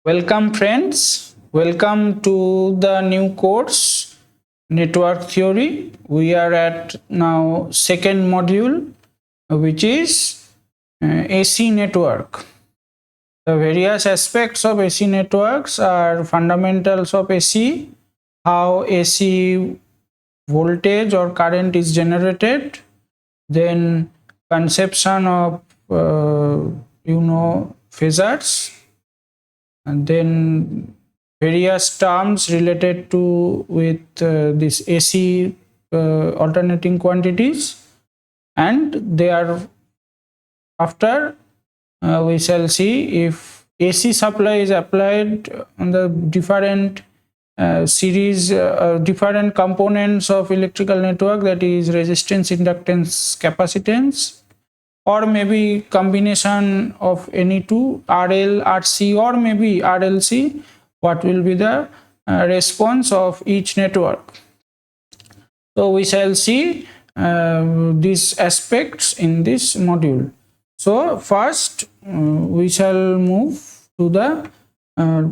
Welcome, friends. Welcome to the new course, Network Theory. We are at now second module, which is AC network. The various aspects of AC networks are fundamentals of AC, how AC voltage or current is generated, then conception of phasors, and then various terms related to with this AC alternating quantities, and there after we shall see if AC supply is applied on the different different components of electrical network, that is resistance, inductance, capacitance, or maybe combination of any two, RL, RC, or maybe RLC. What will be the response of each network? So we shall see these aspects in this module. So first we shall move to the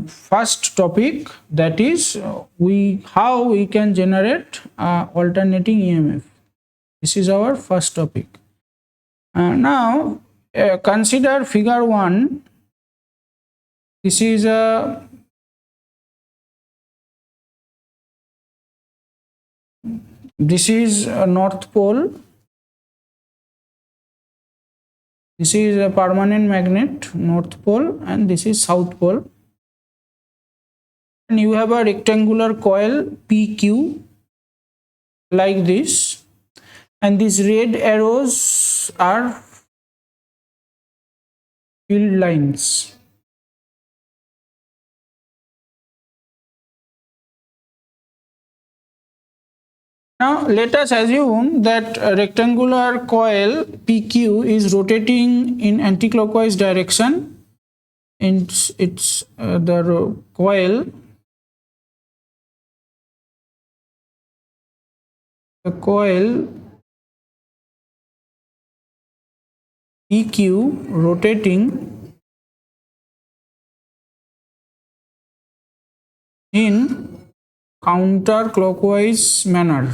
first topic, that is how we can generate alternating EMF. This is our first topic. Now consider figure 1. This is a North Pole. This is a permanent magnet, North Pole, and this is South Pole. And you have a rectangular coil PQ like this, and these red arrows are field lines. Now let us assume that a rectangular coil PQ is rotating in anticlockwise direction. It's the coil PQ rotating in counterclockwise manner.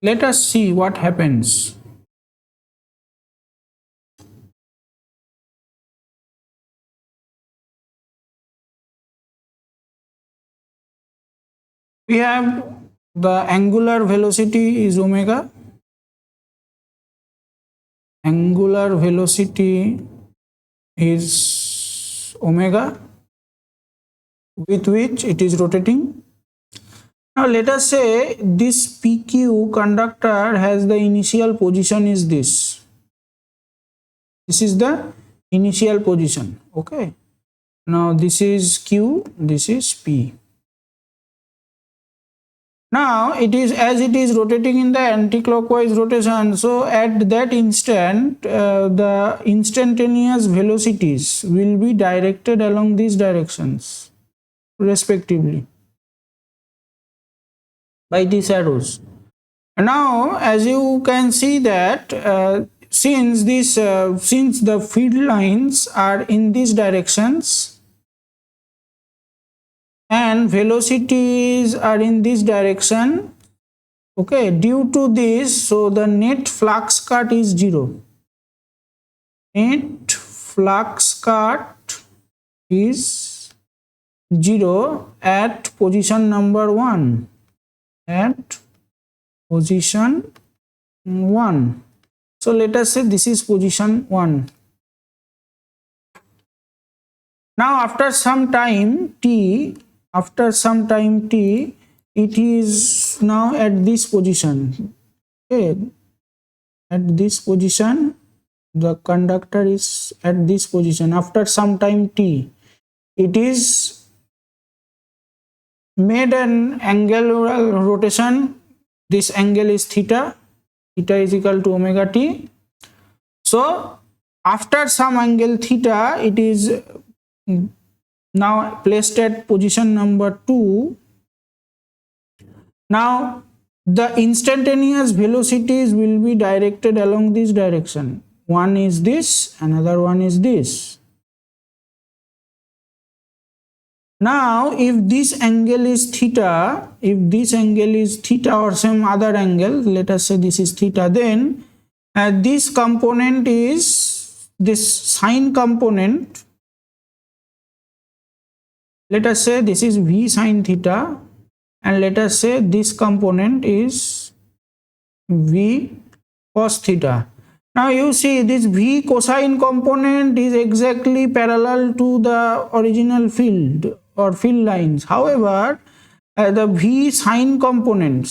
Let us see what happens. We have the angular velocity is omega. Angular velocity is omega, with which it is rotating. Now let us say this PQ conductor has the initial position is this. This is the initial position. Okay. Now this is Q, this is P. Now it is, as it is rotating in the anticlockwise rotation, so at that instant the instantaneous velocities will be directed along these directions respectively by these arrows. Now as you can see that since the field lines are in these directions and velocities are in this direction, okay, due to this, so the net flux cut is 0. Net flux cut is 0 at position number 1. At position 1. So let us say this is position 1. Now after some time t, it is now at this position. Okay, at this position the conductor is at this position. After some time t, it is made an angular rotation. This angle is theta. Theta is equal to omega t. So after some angle theta, it is now placed at position number 2. Now the instantaneous velocities will be directed along this direction. One is this, another one is this. Now, if this angle is theta, or some other angle, let us say this is theta, then this component is this sine component. Let us say this is V sine theta, and let us say this component is V cos theta. Now you see this V cosine component is exactly parallel to the original field or field lines. However, the V sine component,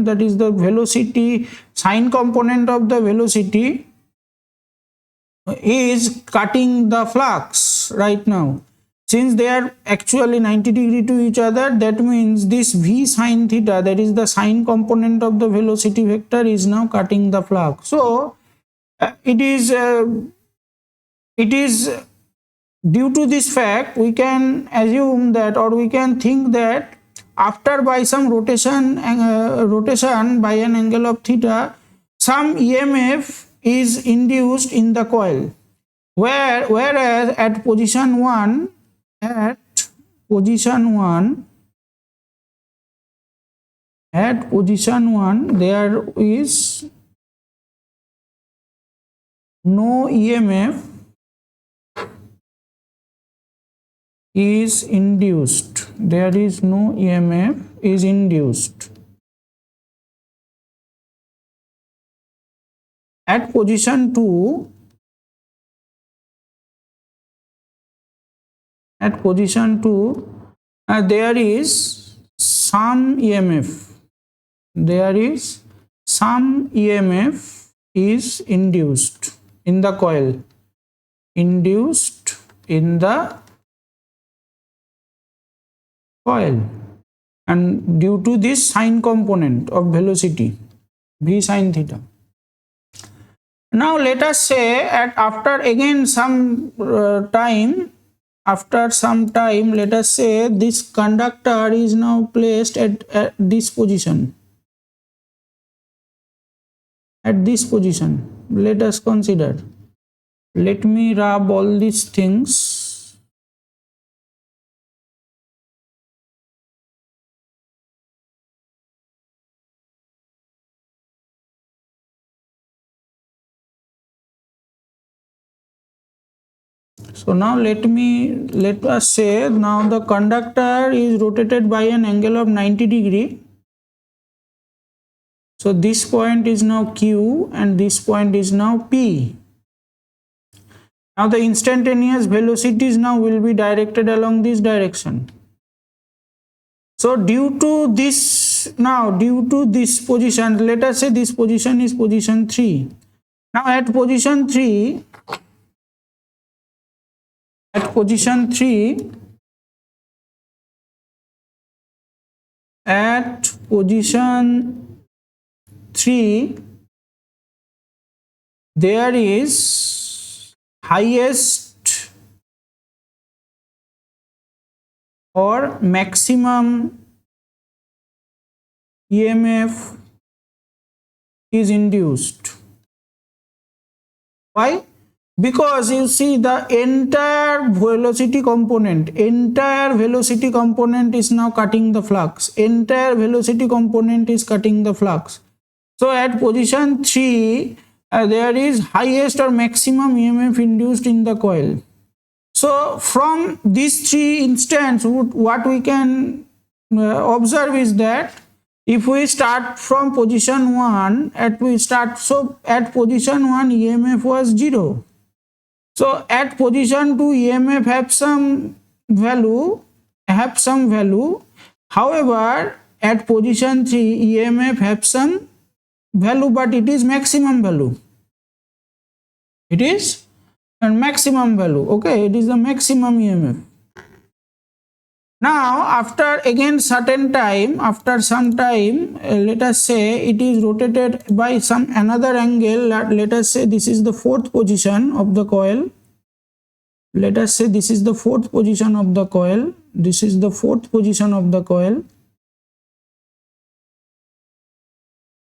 that is the velocity, sine component of the velocity, is cutting the flux right now. Since they are actually 90 degree to each other, that means this V sine theta, that is the sine component of the velocity vector, is now cutting the flux. So it is due to this fact we can assume that, or we can think that, after by some rotation by an angle of theta, some EMF is induced in the coil, whereas at position 1 there is no EMF is induced. There is no EMF is induced. At position 2, there is some EMF. Is induced in the coil. And due to this sine component of velocity, V sine theta. Now let us say after some time, let us say this conductor is now placed at this position. Let us consider. Let me rub all these things. So now let us say now the conductor is rotated by an angle of 90 degree. So this point is now Q and this point is now P. Now the instantaneous velocities now will be directed along this direction. So due to this position, let us say this position is position 3. Now at position 3, there is highest or maximum EMF is induced. Why? Because you see the entire velocity component is now cutting the flux. So at position 3, there is highest or maximum EMF induced in the coil. So from these 3 instances, what we can observe is that if we start from position 1, at position 1 EMF was 0. So at position 2 EMF have some value. However, at position 3 EMF have some value, but it is maximum value. It is a maximum value. Okay, it is the maximum EMF. Now after some time, let us say it is rotated by some another angle. Let us say this is the 4th position of the coil. this is the fourth position of the coil.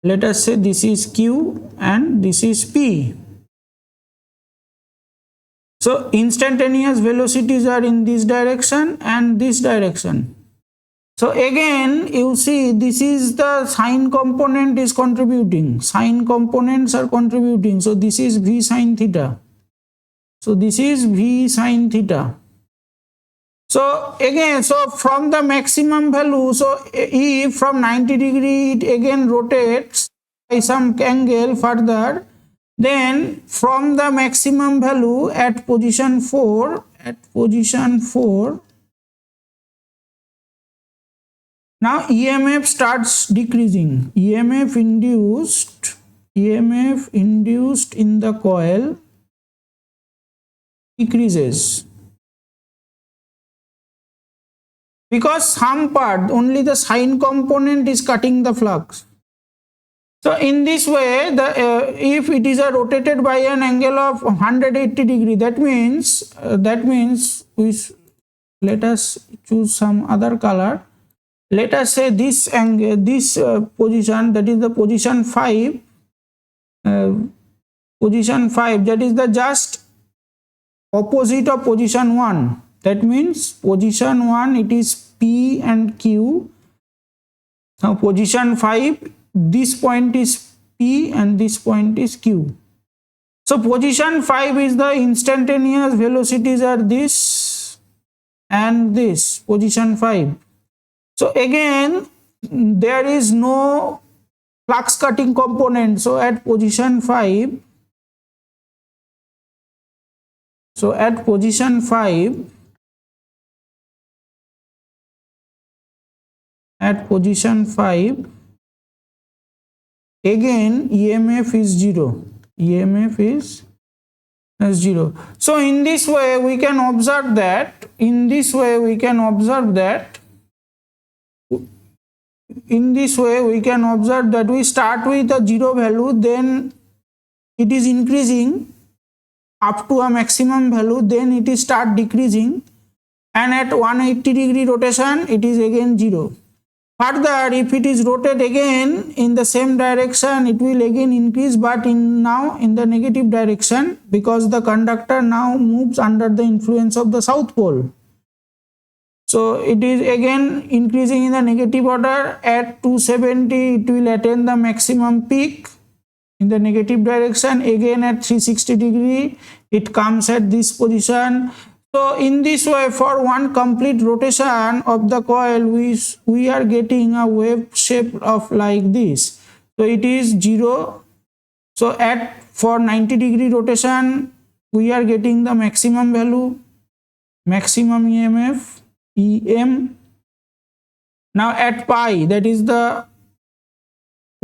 Let us say this is Q and this is P. So instantaneous velocities are in this direction and this direction. So again you see this is the sine component is contributing, sine components are contributing. So this is V sine theta. So this is V sine theta. So again, so from the maximum value, so if from 90 degree it again rotates by some angle further, then from the maximum value at position 4, now EMF starts decreasing. EMF induced in the coil decreases, because some part, only the sine component is cutting the flux. So in this way, if it is rotated by an angle of 180 degree, that means let us choose some other color. Let us say this angle, this position, that is the position 5. Position 5, that is the just opposite of position 1. That means position 1 it is P and Q. Now position 5, this point is P and this point is Q. So position 5 is the instantaneous velocities are this and this, position 5. So again there is no flux cutting component. So at position 5, at position 5 again EMF is 0. EMF is 0. So in this way we can observe that, we start with a 0 value, then it is increasing up to a maximum value, then it is start decreasing, and at 180 degree rotation it is again 0. Further, if it is rotated again in the same direction, it will again increase, but now in the negative direction, because the conductor now moves under the influence of the south pole. So it is again increasing in the negative order. At 270 it will attain the maximum peak in the negative direction. Again at 360 degree it comes at this position. So in this way, for one complete rotation of the coil, we are getting a wave shape of like this. So it is 0. So for 90 degree rotation we are getting the maximum value, maximum EMF, EM. Now at pi, that is the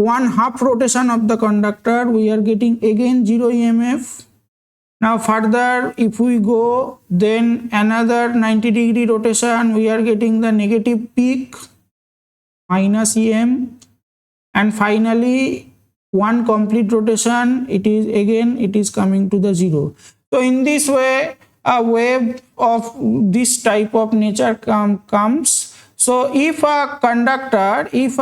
1/2 rotation of the conductor, we are getting again 0 EMF. Now further if we go, then another 90 degree rotation, we are getting the negative peak, minus EM, and finally one complete rotation, it is coming to the 0. So in this way a wave of this type of nature comes. So if a conductor is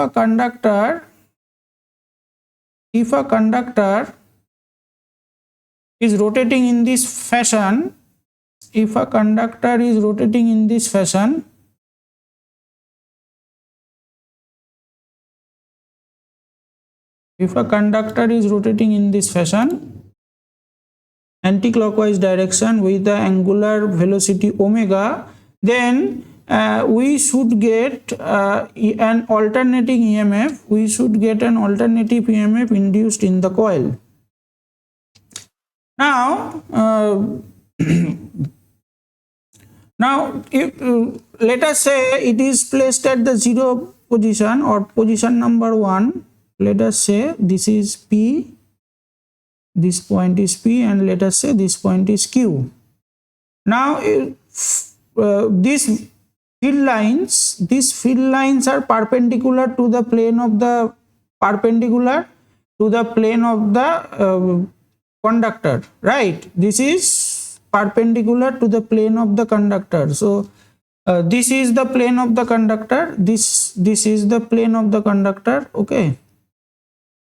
rotating in this fashion, if a conductor is rotating in this fashion, anti-clockwise direction with the angular velocity omega, then we should get an alternating EMF. We should get an alternative EMF induced in the coil. Now, if let us say it is placed at the 0 position or position number 1. Let us say this is P, this point is P, and let us say this point is Q. Now, these field lines are perpendicular to the plane of the conductor, right? This is perpendicular to the plane of the conductor. So This is the plane of the conductor. This is the plane of the conductor. Okay,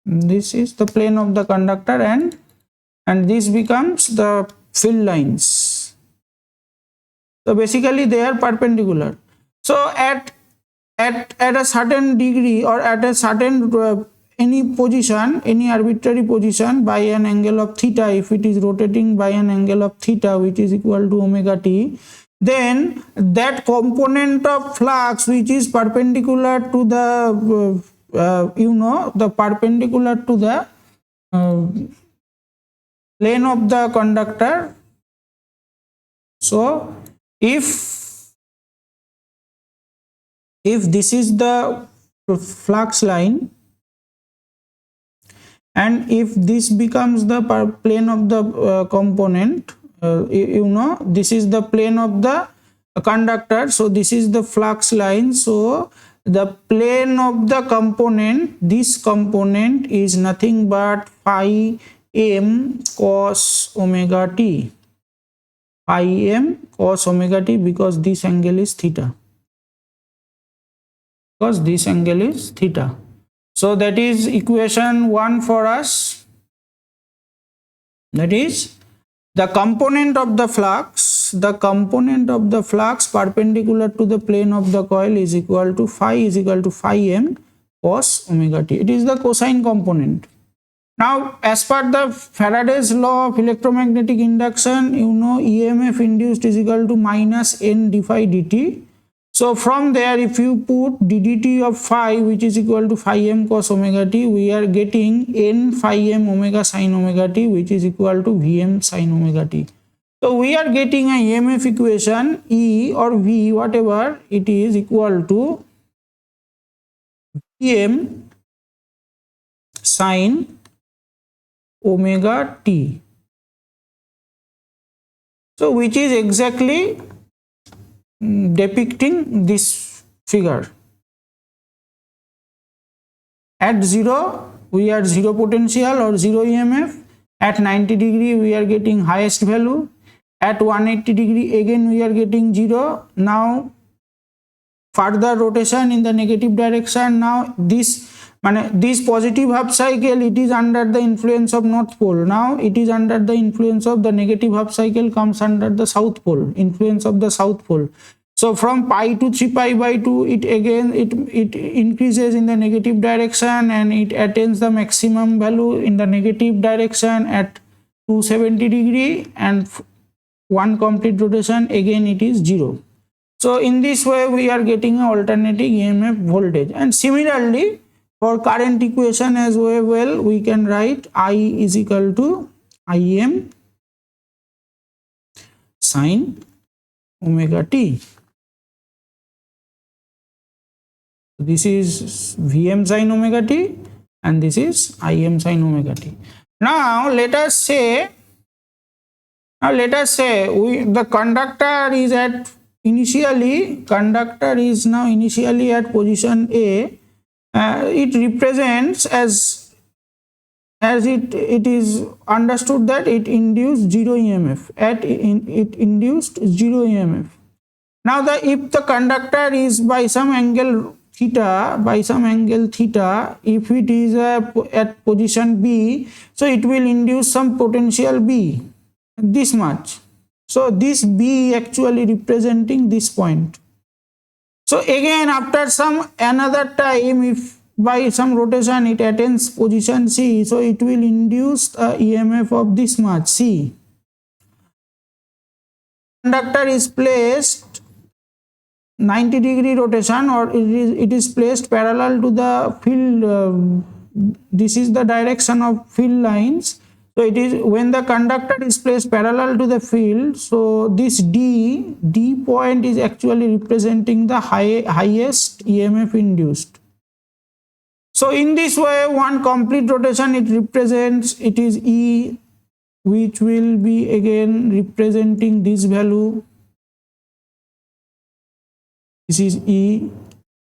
this is the plane of the conductor, and this becomes the field lines. So basically they are perpendicular. So at a certain degree, or at a certain any position, any arbitrary position, by an angle of theta, if it is rotating by an angle of theta which is equal to omega t, then that component of flux which is perpendicular to the the perpendicular to the plane of the conductor. So if this is the flux line, and if this becomes the plane of the component, this is the plane of the conductor, so this is the flux line. So the plane of the component, this component is nothing but phi m cos omega t, phi m cos omega t, because this angle is theta, So that is equation 1 for us. That is, the component of the flux perpendicular to the plane of the coil is equal to phi m cos omega t. It is the cosine component. Now, as per the Faraday's law of electromagnetic induction, EMF induced is equal to minus n d phi dt. So from there, if you put ddt of phi, which is equal to phi m cos omega t, we are getting n phi m omega sin omega t, which is equal to Vm sin omega t. So we are getting a EMF equation, E or V, whatever it is, equal to Vm sin omega t. So which is exactly depicting this figure. At 0 we are 0 potential or 0 EMF. At 90 degree we are getting highest value. At 180 degree again we are getting 0. Now further rotation in the negative direction. Now this positive half cycle, it is under the influence of north pole. Now it is under the influence of the negative half cycle, comes under the south pole, influence of the south pole. So from pi to 3 pi by 2, it increases in the negative direction, and it attains the maximum value in the negative direction at 270 degree, and one complete rotation again it is 0. So in this way we are getting an alternating EMF voltage. And similarly, for current equation as well, we can write I is equal to Im sin omega t. This is Vm sin omega t, and this is Im sin omega t. Now let us say the conductor is now initially at position A. It represents as it is understood that it induced 0 EMF. It induced 0 EMF. Now if the conductor is by some angle theta, if it is at position B, so it will induce some potential B, this much. So this B actually representing this point. So again, after another time, if by some rotation it attains position C, so it will induce a EMF of this much, C. Conductor is placed 90 degree rotation, or it is placed parallel to the field. This is the direction of field lines. So it is when the conductor is placed parallel to the field, so this D point is actually representing the highest EMF induced. So in this way, one complete rotation it represents, it is E, which will be again representing this value. This is E.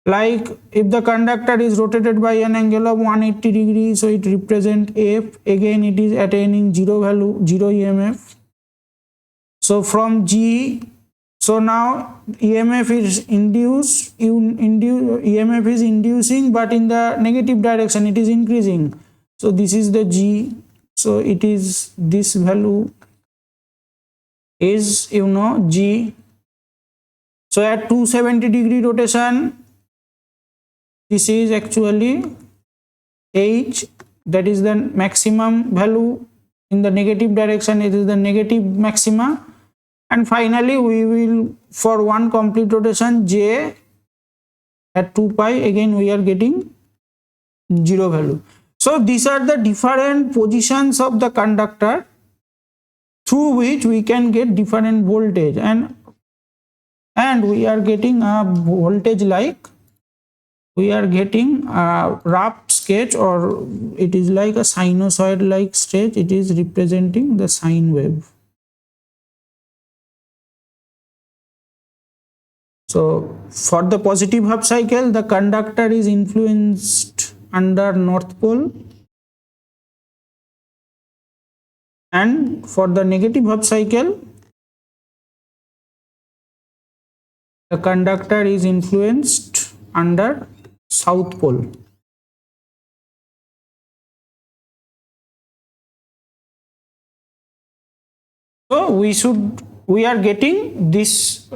Like if the conductor is rotated by an angle of 180 degrees, so it represents F. Again, it is attaining 0 value, 0 EMF. So from G, So now EMF is EMF is inducing, but in the negative direction it is increasing. So this is the G. So it is, this value is G. So at 270-degree rotation, this is actually H, that is the maximum value. In the negative direction it is the negative maxima. And finally we will, for one complete rotation, J at 2 pi, again we are getting 0 value. So these are the different positions of the conductor through which we can get different voltage, and we are getting a voltage like, we are getting a rough sketch, or it is like a sinusoid like sketch. It is representing the sine wave. So for the positive half cycle, the conductor is influenced under north pole, and for the negative half cycle, the conductor is influenced under south pole. So we are getting this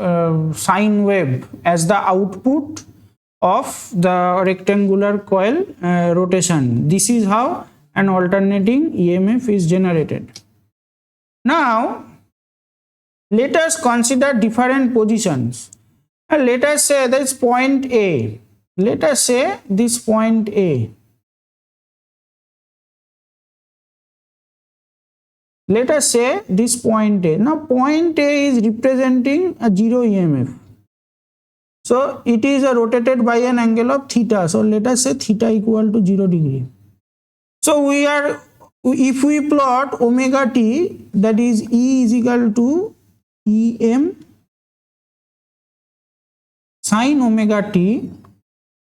sine wave as the output of the rectangular coil rotation. This is how an alternating EMF is generated. Now let us consider different positions. Let us say this point A. Let us say this point A. Let us say this point A. Now point A is representing a 0 EMF. So it is rotated by an angle of theta. So let us say theta equal to 0 degree. So if we plot omega t, that is E is equal to EM sine omega t.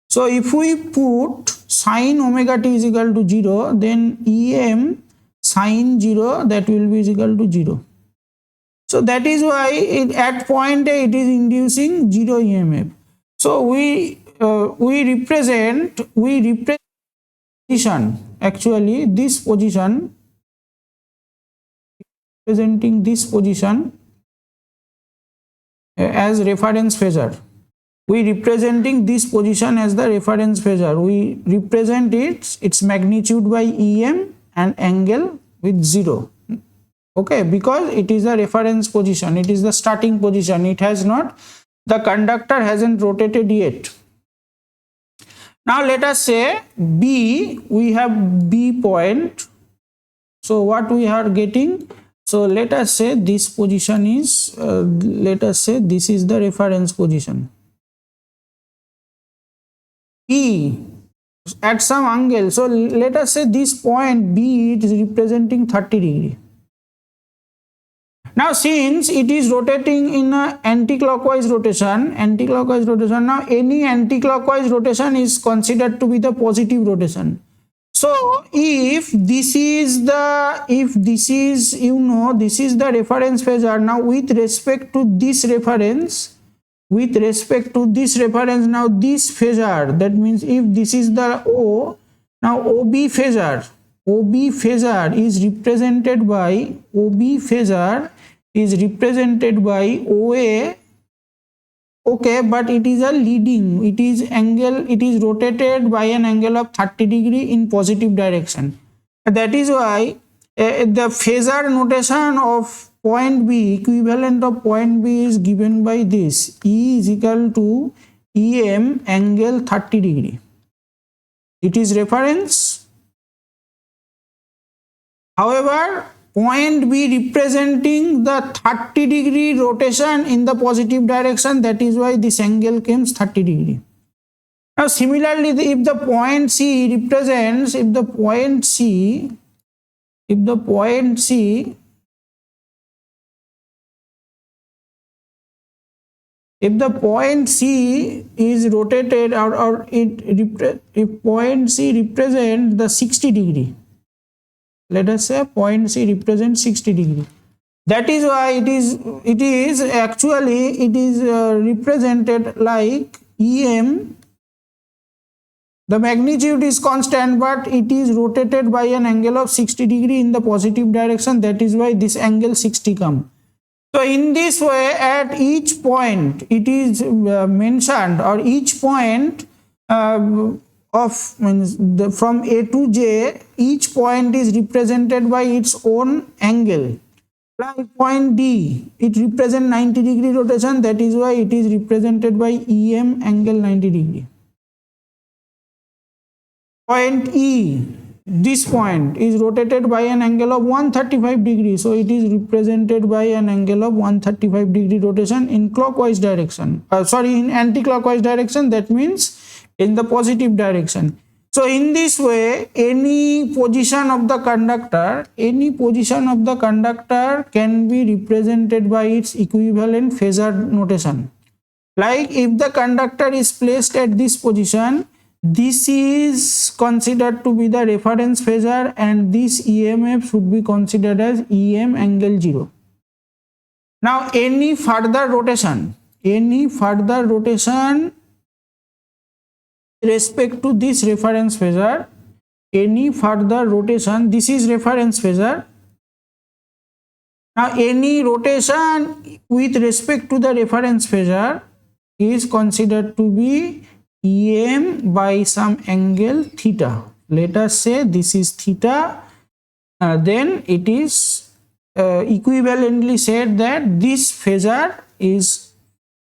So if we put sine omega t is equal to 0, then EM sine 0, that will be equal to 0. So that is why at point A it is inducing 0 EMF. So we represent position, actually this position, representing this position as reference phasor. We representing this position as the reference phasor. We represent its magnitude by EM and angle with 0. Okay, because it is a reference position, it is the starting position, it has not, the conductor hasn't rotated yet. Now let us say B, we have B point. So what we are getting? So let us say this position is, let us say this is the reference position. E at some angle. So let us say this point B, it is representing 30 degree. Now since it is rotating in a anti-clockwise rotation, now any anti-clockwise rotation is considered to be the positive rotation. So if this is the, this is the reference phasor, now with respect to this reference, now this phasor, that means if this is the O, now OB phasor is represented by OA. Okay, but it is a leading, it is rotated by an angle of 30 degree in positive direction. That is why the phasor notation of point B, equivalent of point B, is given by this: E is equal to EM angle 30 degree. It is reference. However, point B representing the 30 degree rotation in the positive direction, that is why this angle comes 30 degree. Now similarly, if the point C represents, if the point C is rotated, or if point C represents the 60 degree, let us say point C represents 60 degree, That is why it is actually represented like EM. The magnitude is constant, but it is rotated by an angle of 60 degree in the positive direction. That is why this angle 60 come. So in this way, at each point it is mentioned, or each point from A to J, each point is represented by its own angle. Like point D, it represents 90 degree rotation. That is why it is represented by EM angle 90 degree. Point E, this point is rotated by an angle of 135 degrees, so it is represented by an angle of 135 degree rotation in clockwise direction, in anti-clockwise direction, that means in the positive direction. So in this way, any position of the conductor can be represented by its equivalent phasor notation. Like if the conductor is placed at this position, this is considered to be the reference phasor, and this EMF should be considered as EM angle 0. Now any further rotation respect to this reference phasor, this is reference phasor. Now any rotation with respect to the reference phasor is considered to be EM by some angle theta. Let us say this is theta, then it is equivalently said that this phasor is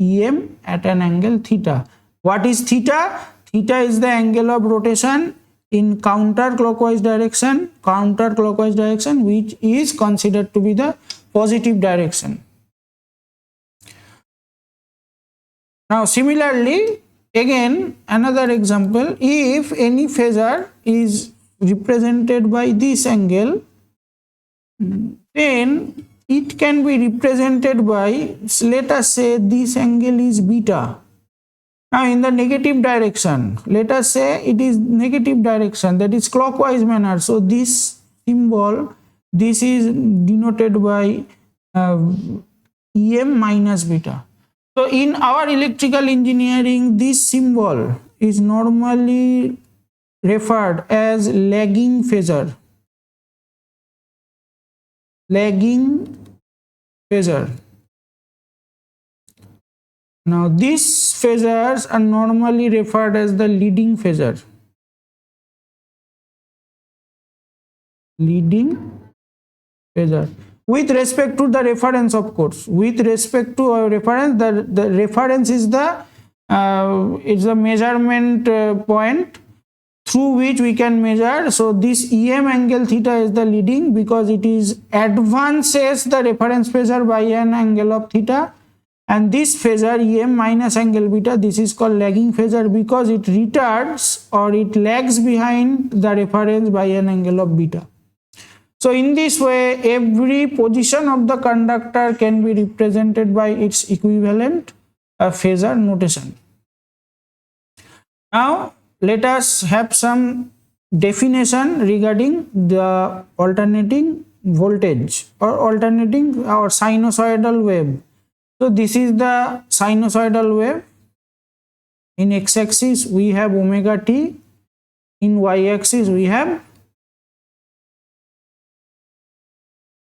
EM at an angle theta. What is theta? Theta is the angle of rotation in counterclockwise direction, which is considered to be the positive direction. Now similarly, again another example, if any phasor is represented by this angle, then it can be represented by, let us say this angle is beta. Now in the negative direction, let us say it is negative direction, that is clockwise manner. So this symbol, this is denoted by EM minus beta. So in our electrical engineering, this symbol is normally referred as lagging phasor. Now these phasors are normally referred as the leading phasor. With respect to the reference, of course, with respect to our reference, the reference is the measurement point through which we can measure. So this EM angle theta is the leading, because it is advances the reference phasor by an angle of theta, and this phasor EM minus angle beta, this is called lagging phasor, because it retards or it lags behind the reference by an angle of beta. So in this way, every position of the conductor can be represented by its equivalent phasor notation. Now let us have some definition regarding the alternating voltage or alternating or sinusoidal wave. So this is the sinusoidal wave. In x-axis we have omega t, in y-axis we have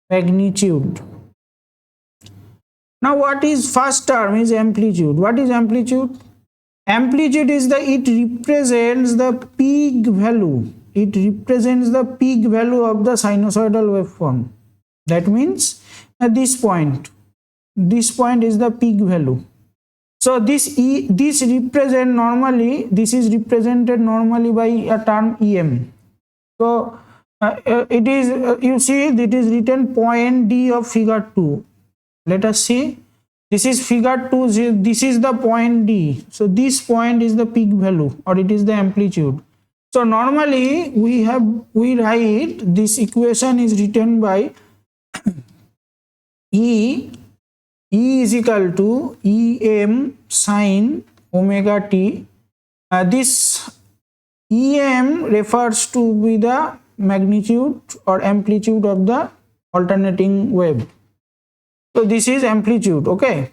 magnitude. Now what is first term is amplitude. What is amplitude? Amplitude is it represents the peak value. It represents the peak value of the sinusoidal waveform. That means at this point is the peak value. So this represent normally, this is represented normally by a term EM. So it is you see it is written point D of figure 2. Let us see, this is figure 2, this is the point D. So this point is the peak value, or it is the amplitude. So normally we write this equation is written by E is equal to EM sine omega t. This EM refers to be the magnitude or amplitude of the alternating wave. So this is amplitude. Okay,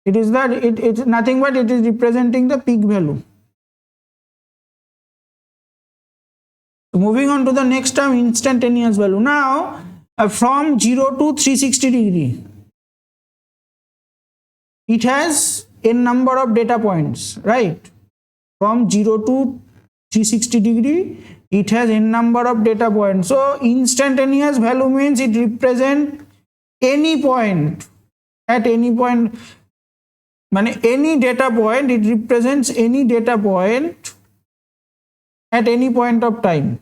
it is that it's nothing but it is representing the peak value. So moving on to the next term, instantaneous value. Now from 0 to 360 degree, it has n number of data points, right? From 0 to 360 degree, it has n number of data points. So instantaneous value means it represents any point at any point, any data point, it represents any data point at any point of time.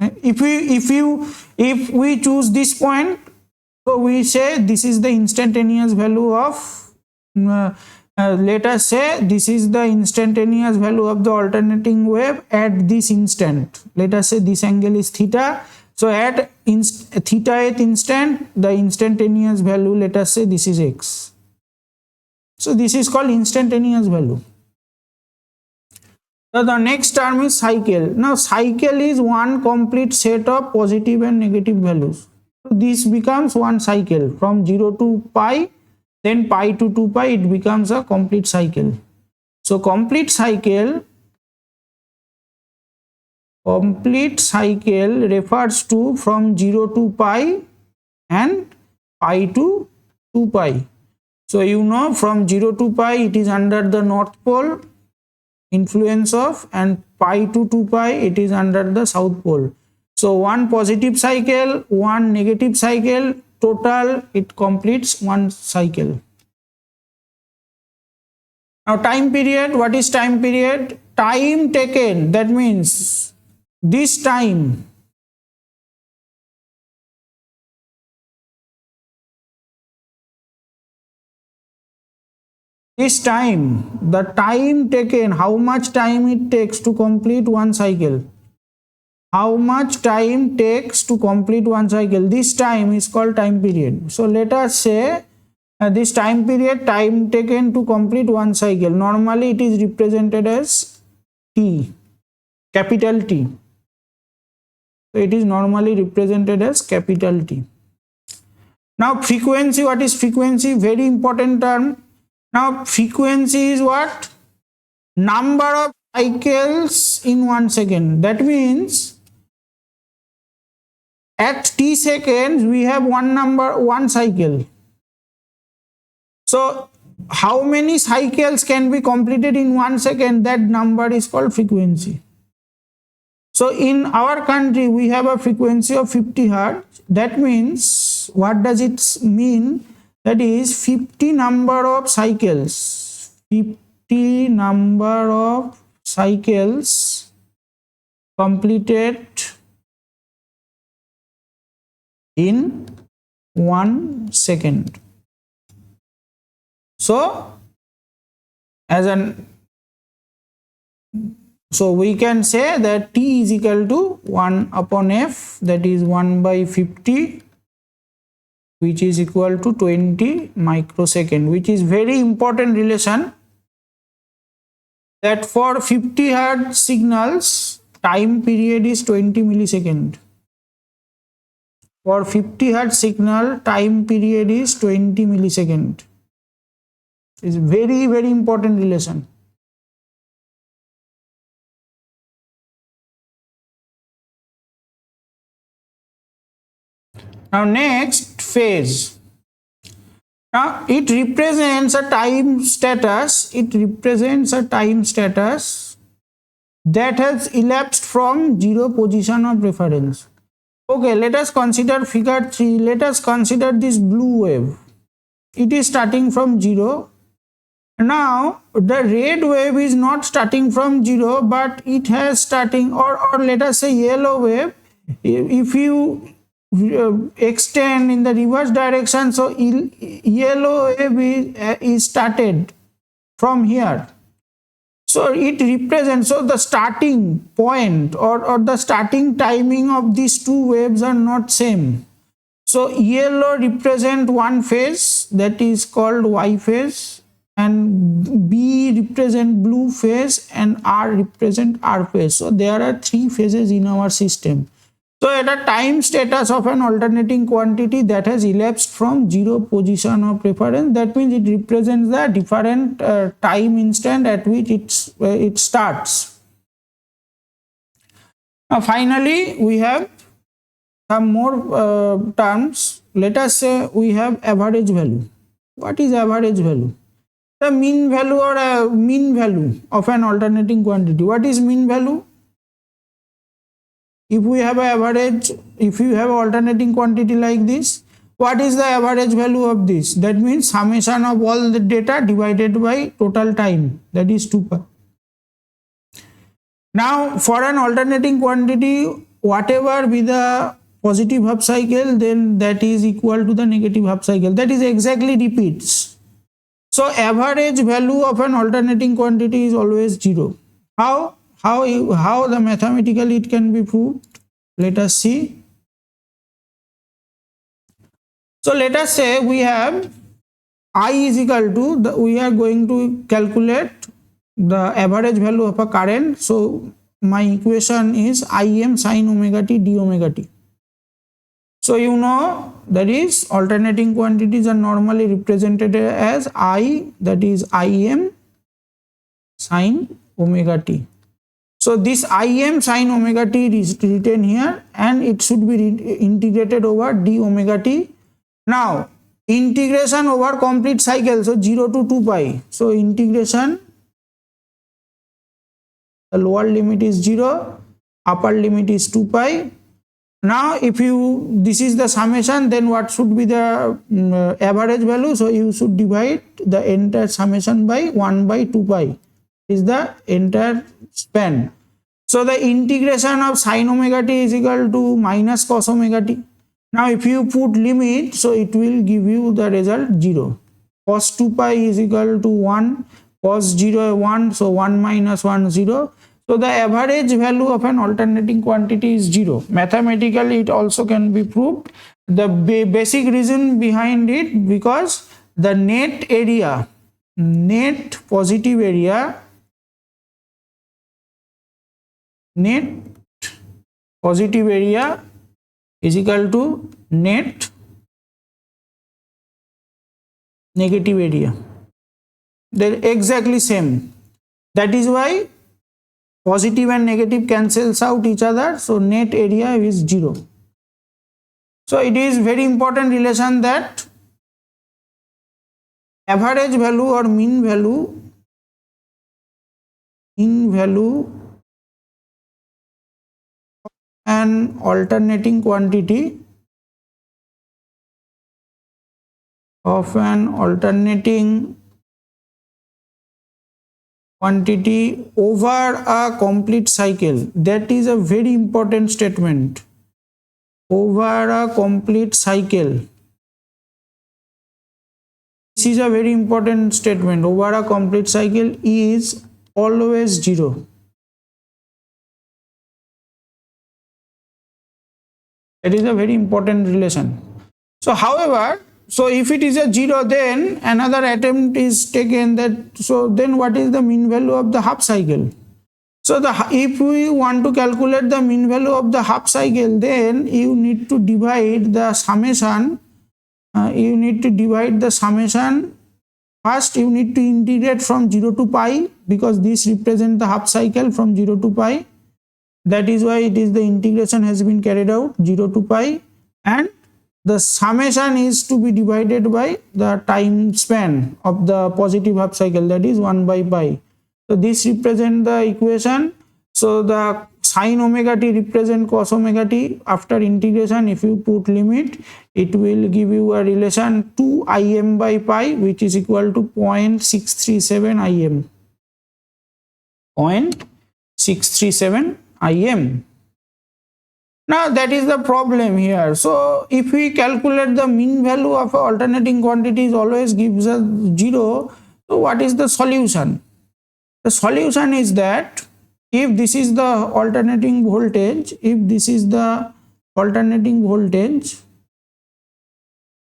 If we choose this point, so we say this is the instantaneous value of let us say this is the instantaneous value of the alternating wave at this instant. Let us say this angle is theta. So at theta instant, the instantaneous value, let us say this is x. So this is called instantaneous value. So the next term is cycle. Now cycle is one complete set of positive and negative values. So this becomes one cycle from 0 to pi, then pi to 2 pi, it becomes a complete cycle. So complete cycle refers to from 0 to pi and pi to 2 pi. So you know from 0 to pi it is under the north pole influence of, and pi to 2 pi it is under the south pole. So one positive cycle, one negative cycle, total it completes one cycle. Now time period, what is time period? Time taken, that means this time the time taken, how much time it takes to complete one cycle. How much time takes to complete one cycle, this time is called time period. So let us say this time period, time taken to complete one cycle, normally it is represented as T, capital T. So it is normally represented as capital T. Now frequency, what is frequency? Very important term. Now frequency is what? Number of cycles in 1 second. That means at t seconds we have one cycle. So how many cycles can be completed in 1 second? That number is called frequency. So in our country we have a frequency of 50 Hertz. That means, what does it mean? That is 50 number of cycles. 50 number of cycles completed in 1 second. So we can say that T is equal to 1 upon F, that is 1 by 50, which is equal to 20 microsecond, which is very important relation, that for 50 Hertz signals time period is 20 millisecond. For 50 Hertz signal time period is 20 millisecond. It's very, very important relation. Now next, phase. Now it represents a time status. It represents a time status that has elapsed from 0 position of reference. Okay, let us consider figure 3. Let us consider this blue wave. It is starting from 0. Now the red wave is not starting from 0, but it has starting, or let us say yellow wave. If you extend in the reverse direction, so yellow wave is started from here. So it represents, so the starting point or the starting timing of these two waves are not same. So yellow represent one phase, that is called Y phase, and B represent blue phase, and R represent R phase. So there are 3 phases in our system. So at a time status of an alternating quantity that has elapsed from zero position of reference, that means it represents the different time instant at which it starts. Now finally, we have some more terms. Let us say we have average value. What is average value? The mean value or a mean value of an alternating quantity. What is mean value? If we have an average, if you have an alternating quantity like this, what is the average value of this? That means summation of all the data divided by total time, that is 2 pi. Now for an alternating quantity, whatever be the positive half cycle, then that is equal to the negative half cycle. That is exactly repeats. So average value of an alternating quantity is always 0. How the mathematically it can be proved? Let us see. So let us say we have I is equal to we are going to calculate the average value of a current. So my equation is Im sin omega t d omega t. So you know that is alternating quantities are normally represented as I, that is Im sin omega t. So this Im sin omega t is written here and it should be integrated over d omega t. Now integration over complete cycle, so 0 to 2 pi. So integration, the lower limit is 0, upper limit is 2 pi. Now if you, this is the summation, then what should be the average value? So you should divide the entire summation by 1 by 2 pi is the entire span. So the integration of sin omega t is equal to minus cos omega t. Now if you put limit, so it will give you the result 0. Cos 2 pi is equal to 1, cos 0 1, so 1 minus 1 0. So the average value of an alternating quantity is 0. Mathematically it also can be proved. The basic reason behind it, because the net area, net positive area, net positive area is equal to net negative area. They're exactly same. That is why positive and negative cancels out each other. So net area is 0. So it is very important relation that average value or mean value an alternating quantity of an alternating quantity over a complete cycle. That is a very important statement. Over a complete cycle. This is a very important statement. Over a complete cycle is always 0. It is a very important relation. So however, so if it is a 0, then another attempt is taken that, so then what is the mean value of the half cycle? So if we want to calculate the mean value of the half cycle, then you need to divide the summation. First you need to integrate from 0 to pi, because this represents the half cycle from 0 to pi. That is why it is the integration has been carried out 0 to pi, and the summation is to be divided by the time span of the positive half cycle, that is 1 by pi. So this represents the equation. So the sin omega t represent cos omega t. After integration, if you put limit, it will give you a relation 2 Im by pi, which is equal to 0.637 Im. 0.637 Im. Now that is the problem here. So if we calculate the mean value of alternating quantities always gives us 0. So what is the solution? The solution is that if this is the alternating voltage,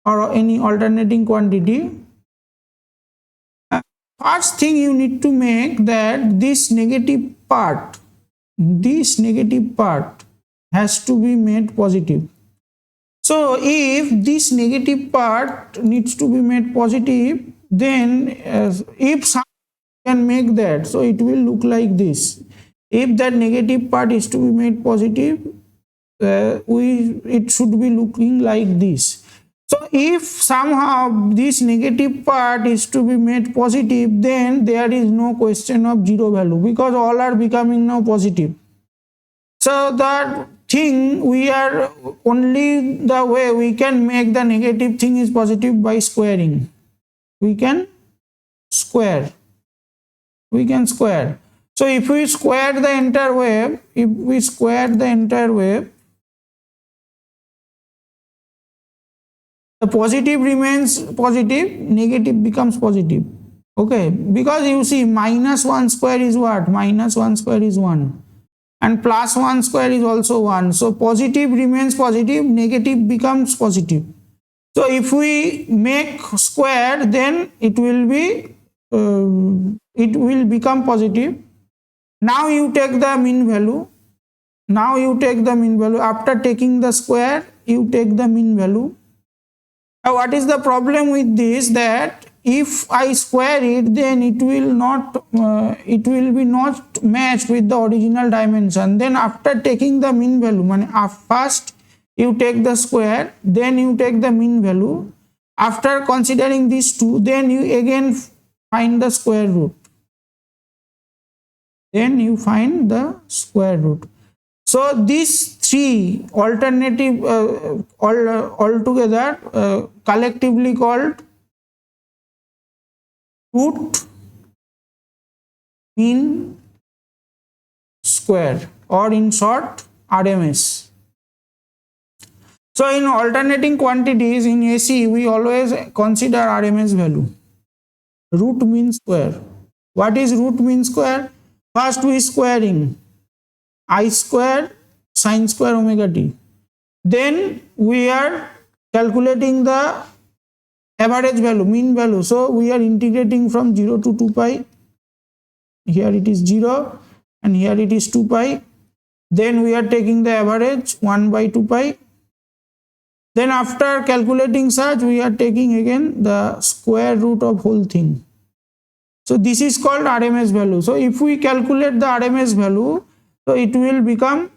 or any alternating quantity, first thing you need to make that this negative part has to be made positive. So if this negative part needs to be made positive, then if some can make that, so it will look like this. If that negative part is to be made positive, it should be looking like this. So if somehow this negative part is to be made positive, then there is no question of zero value, because all are becoming now positive. So that thing, we are only the way we can make the negative thing is positive by squaring. We can square. So if we square the entire wave, the positive remains positive, negative becomes positive. Okay, because you see minus 1 square is what? Minus 1 square is 1. And plus 1 square is also 1. So positive remains positive, negative becomes positive. So if we make square, then it will become positive. Now you take the mean value. After taking the square, you take the mean value. Now what is the problem with this? That if I square it, then it will be not matched with the original dimension. Then after taking the mean value, first you take the square, then you take the mean value. After considering these two, then you again find the square root. So these three alternative altogether collectively called root, mean, square, or in short RMS. So in alternating quantities in AC, we always consider RMS value. Root mean square. What is root mean square? First we squaring I square sine square omega t. Then we are calculating the average value, mean value. So we are integrating from 0 to 2 pi. Here it is 0 and here it is 2 pi. Then we are taking the average 1 by 2 pi. Then after calculating such, we are taking again the square root of whole thing. So this is called RMS value. So if we calculate the RMS value, so it will become,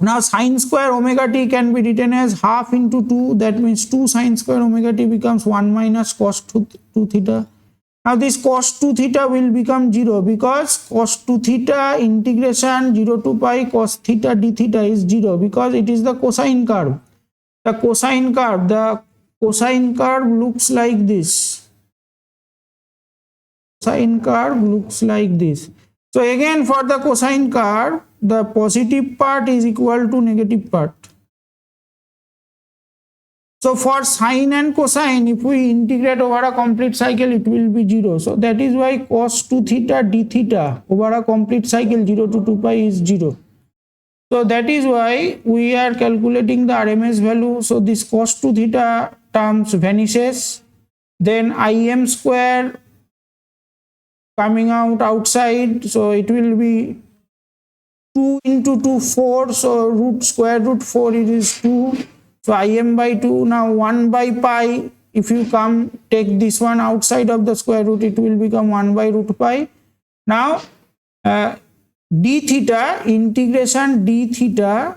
now sine square omega t can be written as half into 2, that means 2 sine square omega t becomes 1 minus cos 2 theta. Now this cos 2 theta will become 0, because cos 2 theta integration 0 to pi cos theta d theta is 0, because it is the cosine curve. The cosine curve looks like this. So again, for the cosine curve, the positive part is equal to negative part. So for sine and cosine, if we integrate over a complete cycle, it will be 0. So that is why cos 2 theta d theta over a complete cycle 0 to 2 pi is 0. So that is why we are calculating the RMS value. So this cos 2 theta terms vanishes. Then Im square coming outside, so it will be 2 into 2, 4. So square root 4, it is 2. So Im by 2. Now 1 by pi, if you take this one outside of the square root, it will become 1 by root pi. Now d theta, integration d theta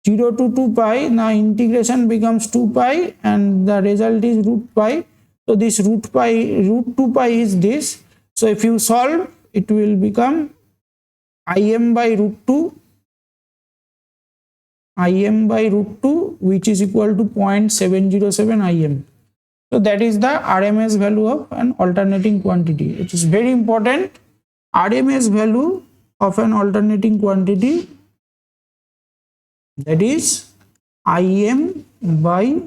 0 to 2 pi. Now integration becomes 2 pi and the result is root pi. So this root 2 pi is this. So if you solve, it will become Im by root 2, which is equal to 0.707 Im. So that is the RMS value of an alternating quantity. It is very important. RMS value of an alternating quantity, that is Im by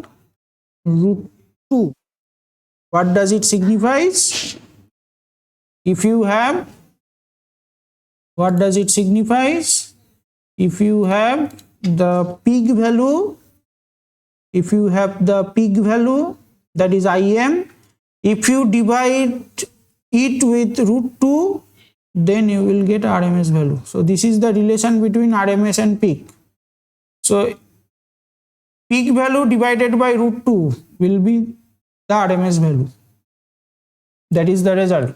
root 2. What does it signify? What does it signify? If you have the peak value, that is Im, if you divide it with root 2, then you will get RMS value. So this is the relation between RMS and peak. So peak value divided by root 2 will be the RMS value. That is the result.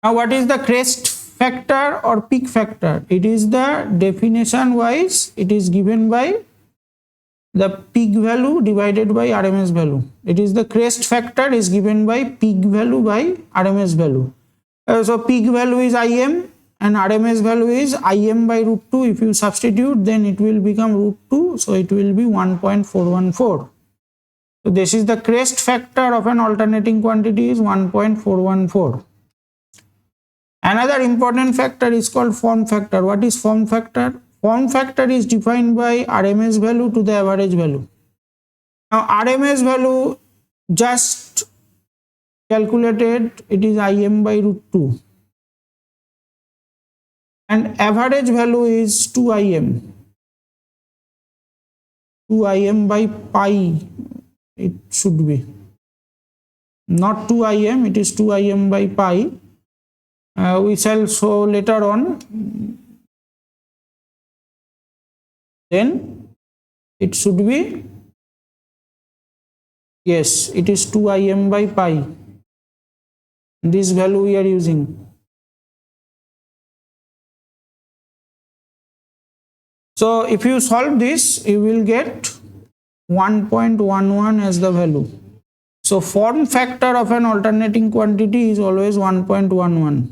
Now what is the crest factor or peak factor? It is the definition wise, it is given by the peak value divided by RMS value. It is the crest factor is given by peak value by RMS value. So peak value is Im and RMS value is Im by root 2. If you substitute, then it will become root 2. So it will be 1.414. So this is the crest factor of an alternating quantity is 1.414. Another important factor is called form factor. What is form factor? Form factor is defined by RMS value to the average value. Now RMS value just calculated, it is Im by root 2 and average value is 2Im. 2Im by pi it should be. Not 2Im, it is 2Im by pi. We shall show later on. Then it should be, yes, it is 2Im by pi. This value we are using. So if you solve this, you will get 1.11 as the value. So form factor of an alternating quantity is always 1.11.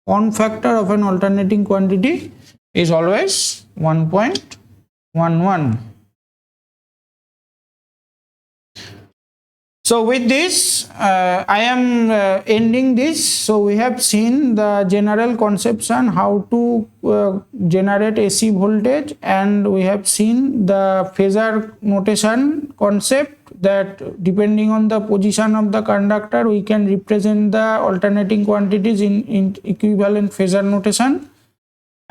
Form factor of an alternating quantity is always 1.11. So with this, I am ending this. So we have seen the general conception how to generate AC voltage, and we have seen the phasor notation concept that depending on the position of the conductor, we can represent the alternating quantities in equivalent phasor notation.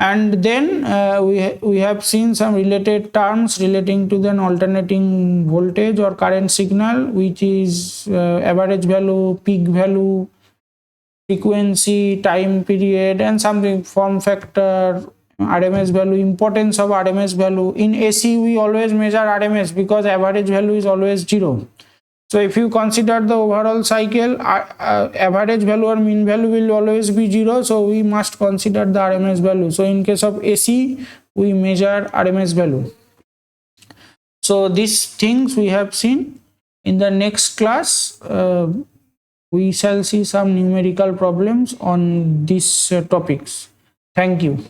And then we have seen some related terms relating to an alternating voltage or current signal, which is average value, peak value, frequency, time period, and something form factor, RMS value, importance of RMS value. In AC we always measure RMS because average value is always 0. So if you consider the overall cycle, average value or mean value will always be 0. So we must consider the RMS value. So in case of AC, we measure RMS value. So these things we have seen. In the next class, we shall see some numerical problems on these topics. Thank you.